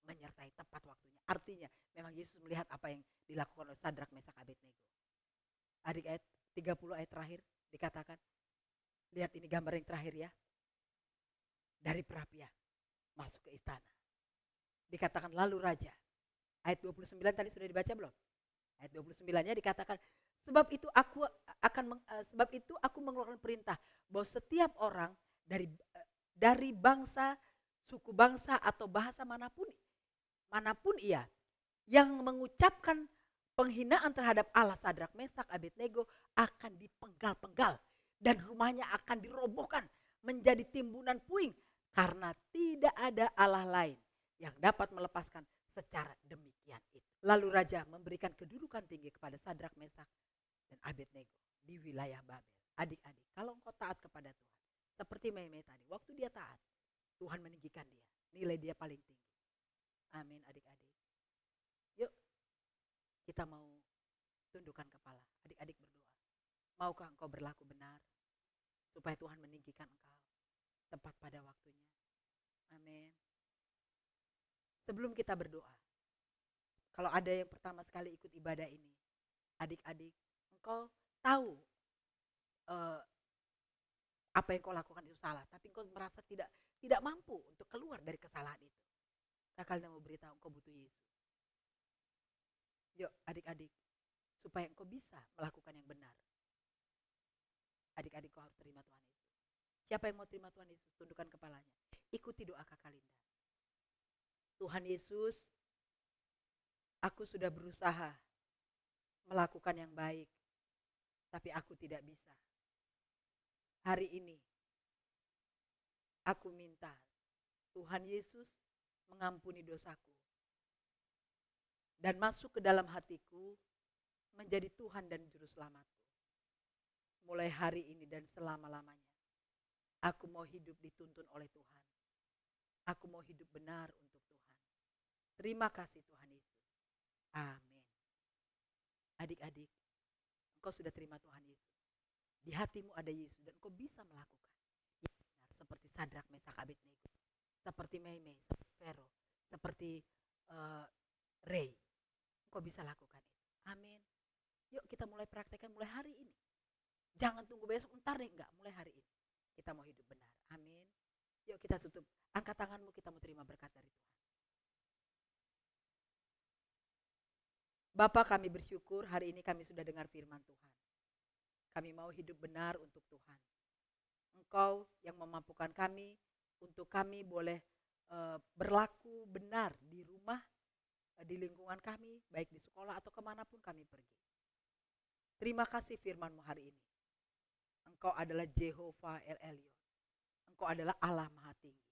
S6: menyertai tepat waktunya. Artinya memang Yesus melihat apa yang dilakukan oleh Sadrak Mesak Abednego. Adik ayat 30 ayat terakhir dikatakan, lihat ini gambar yang terakhir ya. Dari perapian masuk ke istana. Dikatakan lalu raja. Ayat 29 tadi sudah dibaca belum? Ayat 29-nya dikatakan sebab itu aku mengeluarkan perintah bahwa setiap orang dari bangsa, suku bangsa atau bahasa manapun ia yang mengucapkan penghinaan terhadap Allah Sadrak Mesak Abednego akan dipenggal-penggal dan rumahnya akan dirobohkan menjadi timbunan puing. Karena tidak ada Allah lain yang dapat melepaskan secara demikian itu. Lalu raja memberikan kedudukan tinggi kepada Sadrak Mesak dan Abednego di wilayah Babel. Adik-adik, kalau engkau taat kepada Tuhan, seperti Mei tadi, waktu dia taat, Tuhan meninggikan dia. Nilai dia paling tinggi. Amin adik-adik. Yuk, kita mau tundukkan kepala. Adik-adik berdoa. Maukah engkau berlaku benar supaya Tuhan meninggikan engkau tepat pada waktunya. Amin. Sebelum kita berdoa, kalau ada yang pertama sekali ikut ibadah ini, adik-adik, engkau tahu apa yang kau lakukan itu salah, tapi engkau merasa tidak mampu untuk keluar dari kesalahan itu. Kakak Lina mau beritahu engkau butuh Yesus. Yuk adik-adik, supaya engkau bisa melakukan yang benar. Adik-adik kau harus terima Tuhan Yesus. Siapa yang mau terima Tuhan Yesus, tundukkan kepalanya. Ikuti doa kakak Linda. Tuhan Yesus, aku sudah berusaha melakukan yang baik, tapi aku tidak bisa. Hari ini, aku minta Tuhan Yesus mengampuni dosaku dan masuk ke dalam hatiku, menjadi Tuhan dan Juru Selamatku. Mulai hari ini dan selama-lamanya, aku mau hidup dituntun oleh Tuhan. Aku mau hidup benar untuk Tuhan. Terima kasih Tuhan Yesus. Amin. Adik-adik, engkau sudah terima Tuhan Yesus. Di hatimu ada Yesus dan engkau bisa melakukan yang benar, seperti Sadrak, Mesak, Abednego, seperti Mei-Mei, seperti Fero, seperti Ray. Engkau bisa lakukan itu. Amin. Yuk kita mulai praktekkan mulai hari ini. Jangan tunggu besok, ntar deh, enggak, mulai hari ini. Kita mau hidup benar. Amin. Yuk kita tutup. Angkat tanganmu, kita mau terima berkat dari Tuhan. Bapak, kami bersyukur hari ini kami sudah dengar firman Tuhan. Kami mau hidup benar untuk Tuhan. Engkau yang memampukan kami untuk kami boleh berlaku benar di rumah, di lingkungan kami, baik di sekolah atau kemanapun kami pergi. Terima kasih firman-Mu hari ini. Engkau adalah Jehovah El Elyon. Engkau adalah Allah Maha Tinggi.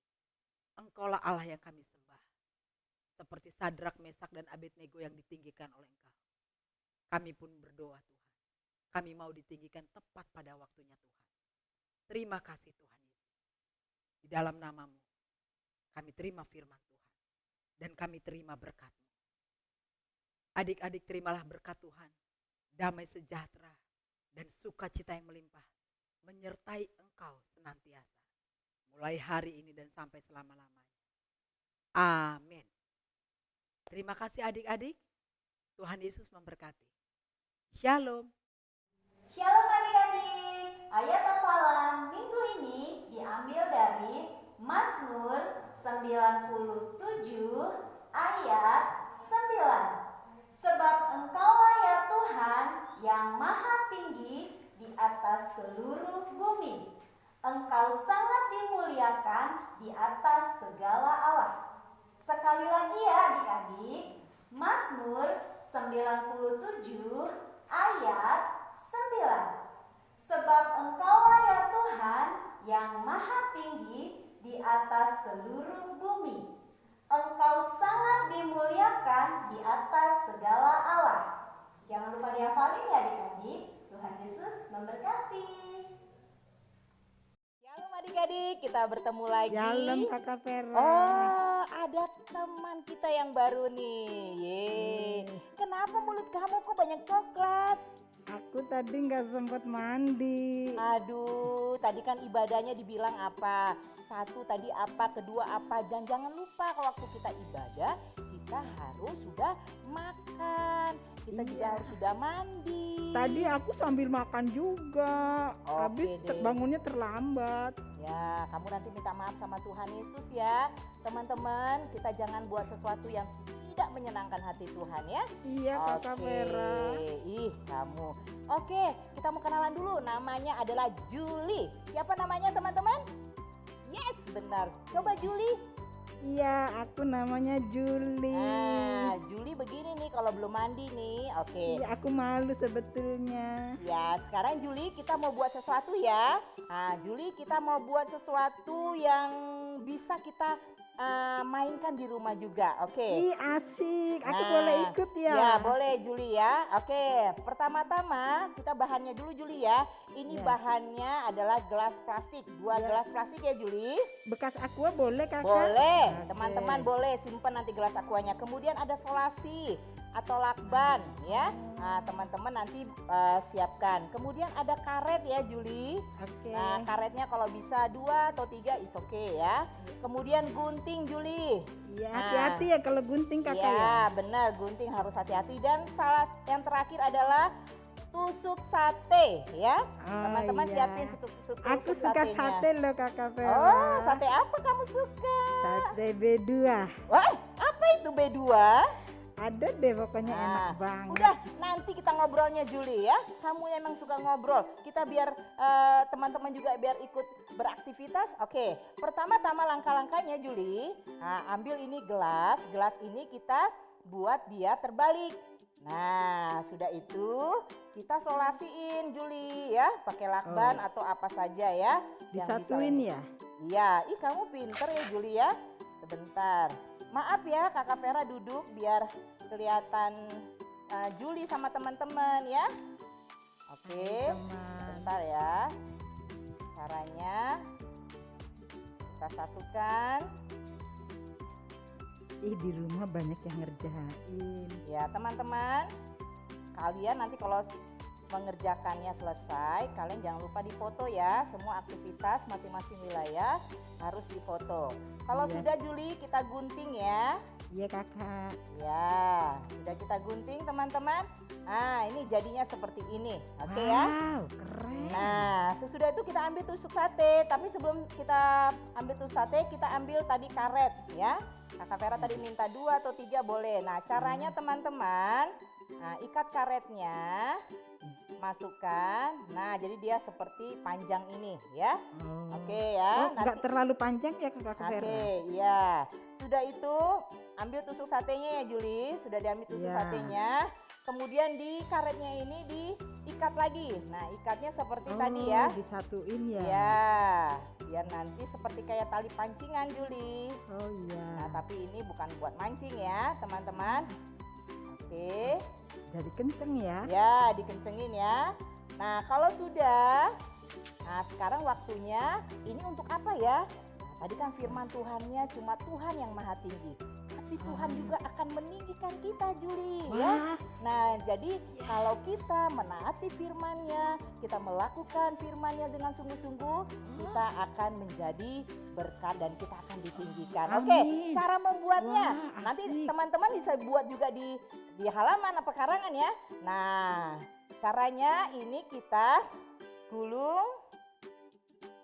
S6: Engkaulah Allah yang kami sembah. Seperti Sadrak, Mesak, dan Abednego yang ditinggikan oleh Engkau. Kami pun berdoa Tuhan. Kami mau ditinggikan tepat pada waktunya Tuhan. Terima kasih Tuhan Yesus. Di dalam nama-Mu, kami terima firman Tuhan. Dan kami terima berkat-Mu. Adik-adik, terimalah berkat Tuhan. Damai sejahtera dan sukacita yang melimpah menyertai engkau senantiasa. Mulai hari ini dan sampai selama-lamanya. Amin. Terima kasih adik-adik. Tuhan Yesus memberkati. Shalom.
S2: Shalom adik-adik. Ayat hafalan minggu ini diambil dari Mazmur 97 ayat 9. Sebab Engkaulah ya Tuhan yang maha tinggi di atas seluruh bumi. Engkau sangat dimuliakan di atas segala Allah. Sekali lagi ya adik-adik, Mazmur 97 ayat 9. Sebab Engkaulah ya Tuhan yang maha tinggi di atas seluruh bumi. Engkau sangat dimuliakan di atas segala Allah. Jangan lupa dihafalin ya adik-adik. Tuhan Yesus memberkati.
S7: Shalom adik-adik, kita bertemu lagi.
S3: Shalom Kakak Vera.
S7: Oh, ada teman kita yang baru nih. Kenapa mulut kamu kok banyak coklat?
S3: Aku tadi nggak sempat mandi.
S7: Aduh, tadi kan ibadahnya dibilang apa? Satu tadi apa, kedua apa. Dan jangan lupa kalau waktu kita ibadah, kita harus sudah makan. Kita juga harus sudah mandi.
S3: Tadi aku sambil makan juga.
S7: Oke
S3: Habis
S7: deh.
S3: bangunnya terlambat.
S7: Ya, kamu nanti minta maaf sama Tuhan Yesus ya. Teman-teman, kita jangan buat sesuatu yang tidak menyenangkan hati Tuhan ya.
S3: Iya Kakak Vera.
S7: Ih, kamu. Oke, kita mau kenalan dulu. Namanya adalah Julie. Siapa namanya teman-teman? Yes, benar. Coba Julie.
S3: Iya, aku namanya Julie.
S7: Nah, Julie begini nih kalau belum mandi nih. Oke.
S3: Iya, aku malu sebetulnya.
S7: Ya, sekarang Julie kita mau buat sesuatu ya. Nah, Julie kita mau buat sesuatu yang bisa kita mainkan di rumah juga. Oke.
S3: Ih, asik. Aku
S7: Nah,
S3: boleh ikut ya?
S7: Ya, boleh Julie ya. Oke, pertama-tama kita bahannya dulu Julie ya. Ini
S3: Ya.
S7: bahannya adalah gelas plastik. Dua
S3: Ya.
S7: gelas plastik ya Julie.
S3: Bekas aqua boleh Kakak?
S7: Boleh,
S3: Oke.
S7: teman-teman boleh simpan nanti gelas aquanya. Kemudian ada solasi atau lakban ya. Nah, teman-teman nanti siapkan. Kemudian ada karet ya Julie.
S3: Oke.
S7: Nah, karetnya kalau bisa 2 atau 3 is okay ya. Kemudian gunting Julie.
S3: Iya,
S7: Nah.
S3: hati-hati ya kalau gunting Kakak ya.
S7: Ya, benar, gunting harus hati-hati. Dan salah yang terakhir adalah tusuk sate ya.
S3: Oh,
S7: Teman-teman
S3: iya.
S7: siapin tusuk
S3: Aku suka
S7: satenya.
S3: sate loh Kakak Vera.
S7: Oh, sate apa kamu suka?
S3: Sate B2.
S7: Wah, apa itu B2?
S3: Ada deh pokoknya
S7: Nah,
S3: enak banget.
S7: Udah, nanti kita ngobrolnya Julie ya. Kamu emang suka ngobrol. Kita biar teman-teman juga biar ikut beraktivitas. Oke, pertama-tama langkah-langkahnya Julie. Nah, ambil ini gelas. Gelas ini kita buat dia terbalik. Nah, sudah itu kita solasiin Julie ya. Pakai lakban atau apa saja ya. yang bisa
S3: Disatuin
S7: ini.
S3: ya?
S7: Iya, ih kamu pinter ya Julie ya. Sebentar. Maaf ya Kakak Vera duduk biar kelihatan Juli sama teman-teman ya. Oke, bentar ya. Caranya kita satukan.
S8: Di rumah banyak yang ngerjain.
S7: Ya teman-teman, kalian nanti kalau mengerjakannya selesai, kalian jangan lupa difoto ya. Semua aktivitas masing-masing wilayah harus difoto. Kalau
S8: Iya.
S7: sudah Juli, kita gunting ya.
S8: Iya kakak.
S7: Ya, sudah kita gunting teman-teman. Nah, ini jadinya seperti ini. Oke ya.
S8: Wow, keren.
S7: Nah, sesudah itu kita ambil tusuk sate. Tapi sebelum kita ambil tusuk sate, kita ambil tadi karet ya. Kakak Vera tadi minta 2 atau 3 boleh. Nah, caranya teman-teman, nah, ikat karetnya, masukkan. Nah, jadi dia seperti panjang ini ya.
S8: Oh.
S7: Oke ya.
S8: Oh, nggak terlalu panjang ya kakak Vera?
S7: Oke, iya. Sudah itu ambil tusuk satenya ya Juli. Sudah diambil tusuk
S8: Iya.
S7: satenya. Kemudian di karetnya ini diikat lagi. Nah, ikatnya seperti tadi ya.
S8: Disatuin ya.
S7: Ya, biar nanti seperti kayak tali pancingan Juli.
S8: Oh iya.
S7: Nah, tapi ini bukan buat mancing ya, teman-teman. Oke.
S8: Jadi kenceng ya.
S7: Ya, dikencengin ya. Nah, kalau sudah, nah sekarang waktunya ini untuk apa ya? Nah, tadi kan firman Tuhannya cuma Tuhan yang maha tinggi. Tapi Tuhan juga akan meninggikan kita Juli ya.
S8: Wah,
S7: Nah, jadi kalau kita menaati firman-Nya, kita melakukan firman-Nya dengan sungguh-sungguh, kita akan menjadi berkat dan kita akan ditinggikan. Oke,
S8: Amin.
S7: cara membuatnya.
S8: Wah,
S7: Nanti
S8: asik.
S7: teman-teman bisa buat juga di halaman apa karangan ya. Nah, caranya ini kita gulung.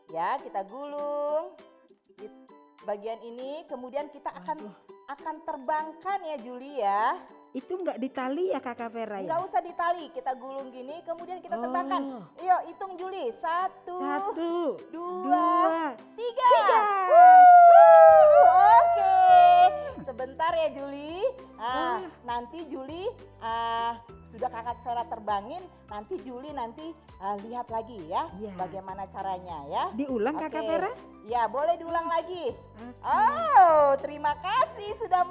S7: Ya, kita gulung di bagian ini, kemudian kita akan terbangkan ya Juli ya.
S8: itu nggak ditali ya kakak Vera ya?
S7: Nggak usah ditali, kita gulung gini, kemudian kita terbangkan.
S8: Oh.
S7: Yuk, hitung Juli. 1,
S8: 1,
S7: 2,
S8: 2,
S7: 3.
S8: 3.
S7: Oke, sebentar ya Juli. Nanti Juli sudah kakak Vera terbangin, nanti Juli lihat lagi ya,
S8: Iya.
S7: bagaimana caranya ya.
S8: Diulang kakak
S7: Oke.
S8: Vera?
S7: Ya, boleh diulang lagi.
S8: Oke.
S7: Oh, terima kasih sudah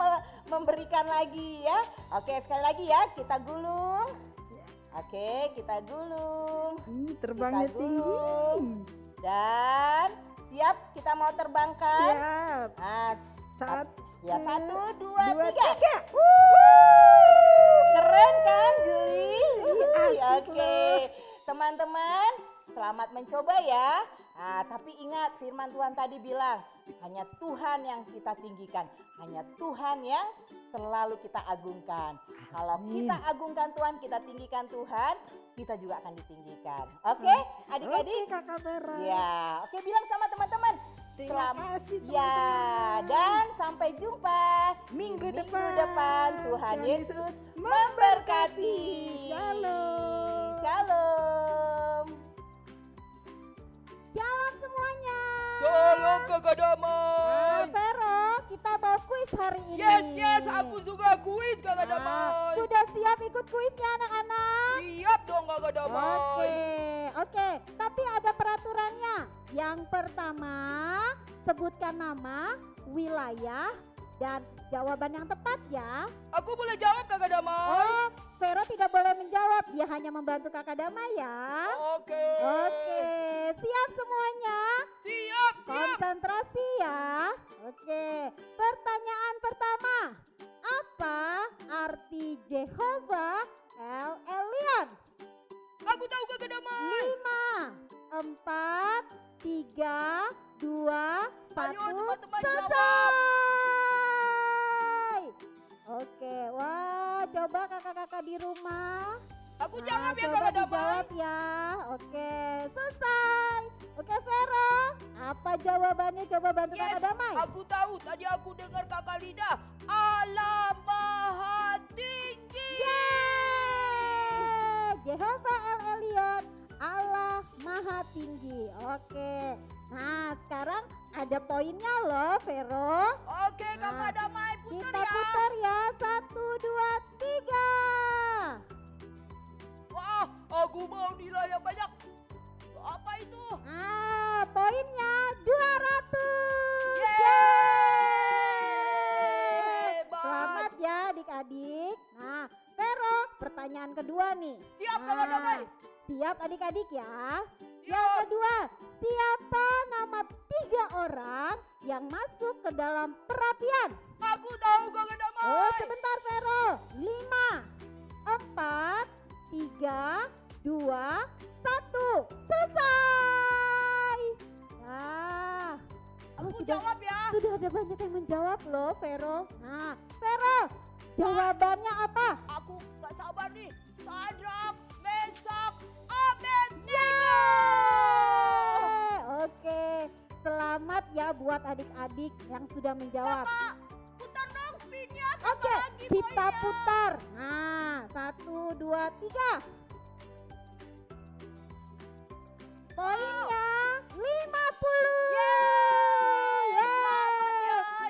S7: memberikan lagi ya. Oke, sekali lagi ya, kita gulung.
S8: Ya.
S7: Oke, kita gulung.
S8: Ih, terbangnya
S7: Kita
S8: tinggi.
S7: gulung. Dan siap kita mau terbangkan.
S8: Siap.
S7: Nah,
S8: Satu.
S7: ya 1, 2,
S8: Dua,
S7: 3. Keren kan Juli?
S8: asik
S7: Oke,
S8: loh.
S7: teman-teman, selamat mencoba ya. Tapi ingat firman Tuhan tadi bilang, hanya Tuhan yang kita tinggikan, hanya Tuhan yang selalu kita agungkan. Kalau
S8: Amin.
S7: kita agungkan Tuhan, kita tinggikan Tuhan, kita juga akan ditinggikan. Oke, adik-adik?
S8: Oke kakak Vera.
S7: Ya, oke, bilang sama teman-teman.
S8: Terima kasih
S7: Ya,
S8: teman-teman.
S7: dan sampai jumpa
S8: Minggu
S7: di
S8: depan.
S7: Tuhan
S8: Tuhan
S7: Yesus
S8: Yesus
S7: memberkati.
S8: Shalom.
S7: Shalom.
S2: Shalom semuanya.
S9: Shalom kakak
S2: Nah,
S9: Damai.
S2: Vero, kita mau kuis hari ini.
S9: Yes, aku suka kuis kakak
S2: Nah,
S9: Damai.
S2: sudah siap ikut kuisnya anak-anak?
S9: Siap dong kakak Damai.
S2: Oke. Tapi ada peraturannya. Yang pertama, sebutkan nama, wilayah, dan jawaban yang tepat ya.
S9: Aku boleh jawab kakak Damai.
S2: Oh, Vero tidak boleh menjawab. Dia hanya membantu kakak Damai ya.
S9: Oke.
S2: Oke, siap semuanya?
S9: Siap.
S2: Konsentrasi ya. Oke, pertanyaan pertama. Apa arti Jehovah El Elyon?
S9: Aku tahu kakak Damai.
S2: 5, 4, 3, 2, 1,
S9: Ayo, teman-teman,
S2: selesai. Oke, wah coba kakak-kakak di rumah.
S9: Aku jawab ya
S2: coba
S9: kakak Damai.
S2: dijawab ya. Oke, selesai. Oke Vero, apa jawabannya? Coba bantu
S9: Yes,
S2: kakak Damai.
S9: aku tahu. Tadi aku dengar kakak Lida. Allah Maha Tinggi.
S2: Yeay! Jehovah El Elyon, Allah Maha Tinggi. Oke. Nah, sekarang ada poinnya loh, Vero.
S9: Oke kakak Damai, putar
S2: Kita
S9: ya.
S2: putar ya. 1, 2, 3.
S9: Wah, aku mau nilai yang banyak. Apa itu?
S2: Poinnya 200.
S9: Yeay!
S2: Selamat ya adik-adik. Nah, Vero, pertanyaan kedua nih.
S9: Siap Kakak Damai.
S2: Siap adik-adik ya. Yang
S9: Siap.
S2: kedua, siapa nama 3 orang yang masuk ke dalam perapian?
S9: Aku tahu Kakak Damai.
S2: Oh, sebentar Vero. 5, 4, 3, 2, 1. Selesai. Nah,
S9: Aku
S2: sudah
S9: jawab ya.
S2: ada banyak yang menjawab loh, Vero. Nah, Vero, jawabannya apa?
S9: Aku gak sabar nih. Sadrak, Mesak, Abednego.
S2: Yeay! Oke, selamat ya buat adik-adik yang sudah menjawab.
S9: Kakak, putar dong spinnya.
S2: Oke,
S9: Lagi
S2: kita
S9: poinnya.
S2: putar. Nah, 1, 2, 3. Poinnya 50. Yeay!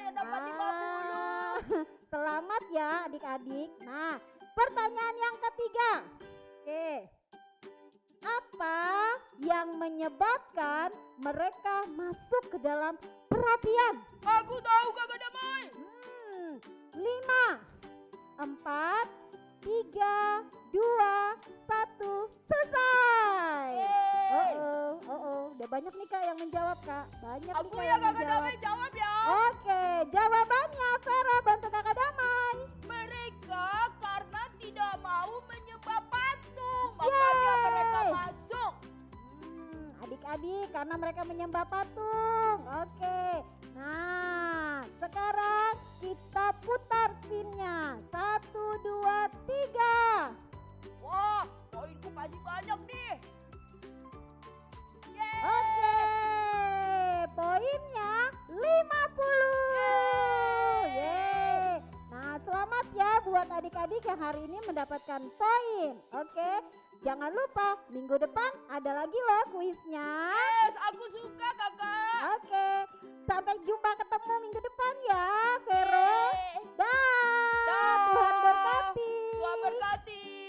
S9: Yang dapat 50.
S2: Selamat ya adik-adik. Nah, pertanyaan yang ketiga. Oke. Apa yang menyebabkan mereka masuk ke dalam perapian?
S9: Aku tahu Kakak Damai.
S2: 5, 4, 3, 2, 1, selesai. Udah banyak nih Kak yang menjawab Kak. Banyak
S9: Aku
S2: nih Kak
S9: ya
S2: yang
S9: Kakak
S2: menjawab.
S9: Damai jawab ya.
S2: Oke, jawabannya Vera bantu Kakak Damai.
S9: Mereka karena tidak mau menyembah patung, makanya mereka masuk.
S2: Adik-adik karena mereka menyembah patung. Oke. Nah, sekarang kita putar spinnya. 1, 2, 3.
S9: Wah, poinku pasti banyak nih. Yeay.
S2: Oke. Poinnya 50. Yeay. Nah, selamat ya buat adik-adik yang hari ini mendapatkan poin. Oke. Jangan lupa minggu depan ada lagi loh kuisnya.
S9: Yes, aku suka Kakak.
S2: Oke. Sampai jumpa ketemu minggu depan ya, Vero.
S9: Yeay.
S2: Dah.
S9: Dah.
S2: Tuhan berkati.
S9: Tuhan berkati.